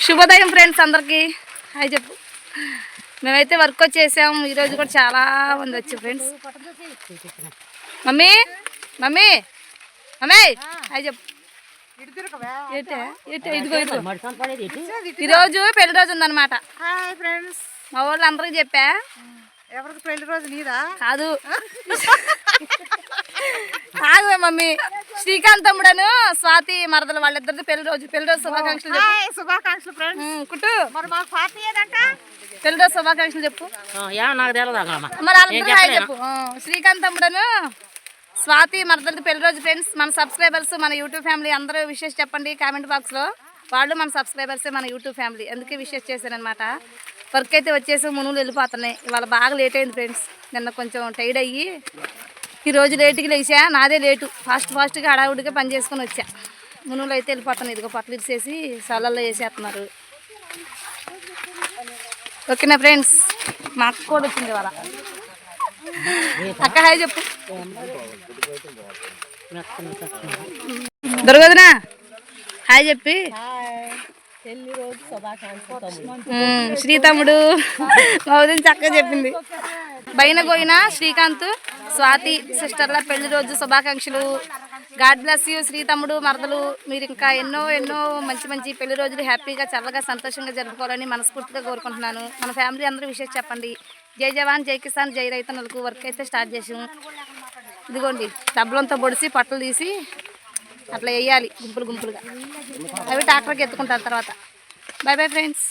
శుభోదయం ఫ్రెండ్స్ అందరికి హాయ్ చెప్పు. మేమైతే వర్క్ వచ్చేసాము ఈరోజు కూడా చాలా మంది వచ్చారు friends. Mummy mummy mummy hi చెప్పు. ఈరోజు పెళ్లి రోజు ఉందన్నమాట. మా వాళ్ళు అందరికి చెప్పా. ఎవరికి పెళ్లి రోజు నీదా? కాదు కాదు మమ్మీ, శ్రీకాంత్ తమ్ముడను స్వాతి మరదలు వాళ్ళిద్దరిది పెళ్లి రోజు శుభాకాంక్షలు. శుభాకాంక్షలు ఫ్రెండ్స్. కుట్టు మరి మాకు పార్టీ ఏదంట? పెళ్లి రోజు శుభాకాంక్షలు చెప్పు. మరి వాళ్ళిద్దరు హాయ్ చెప్పు. శ్రీకాంత్ తమ్ముడను స్వాతి మరదలది పెళ్లి రోజు ఫ్రెండ్స్. మన సబ్స్క్రైబర్స్ మన యూట్యూబ్ ఫ్యామిలీ అందరూ విషెస్ చెప్పండి కామెంట్ బాక్స్లో. వాళ్ళు మన సబ్స్క్రైబర్సే మన యూట్యూబ్ ఫ్యామిలీ, అందుకే విషెస్ చేశానమాట. వర్క్ అయితే వచ్చేసి మునులు వెళ్ళిపోతున్నాయి. ఇవాళ బాగా లేట్ అయింది ఫ్రెండ్స్. నిన్న కొంచెం టైర్డ్ అయ్యి ఈరోజు లేటుకి లేచా. నాదే లేటు, ఫాస్ట్గా హడావుడిగా పని చేసుకొని వచ్చా. మునులు అయితే వెళ్ళిపోతున్నాయి. ఇదిగో పట్లు ఇచ్చేసి సలల్లో వేసేస్తున్నారు. ఓకేనా ఫ్రెండ్స్, మా అక్క కూడా వచ్చింది ఇవాళ. అక్క హాయ్ చెప్పు. దొరకదునా హాయ్ చెప్పి. శ్రీతమ్ముడు మౌదిని చక్కగా చెప్పింది. బైన పోయిన శ్రీకాంత్ స్వాతి సిస్టర్ల పెళ్లి రోజు శుభాకాంక్షలు. గాడ్ బ్లెస్ యూ శ్రీతమ్ముడు మరదలు. మీరు ఇంకా ఎన్నో మంచి మంచి పెళ్లి రోజులు హ్యాపీగా చల్లగా సంతోషంగా జరుపుకోవాలని మనస్ఫూర్తిగా కోరుకుంటున్నాను. మన ఫ్యామిలీ అందరూ విషయం చెప్పండి. జై జవాన్ జై కిసాన్ జై రైతన్నలకు వర్క్ అయితే స్టార్ట్ చేసాము. ఇదిగోండి డబ్బులంతా పొడిసి పట్టలు తీసి అట్లా వేయాలి గుంపులుగా. అవి ట్రాక్టర్కి ఎత్తుకుంటారు తర్వాత. Bye bye friends.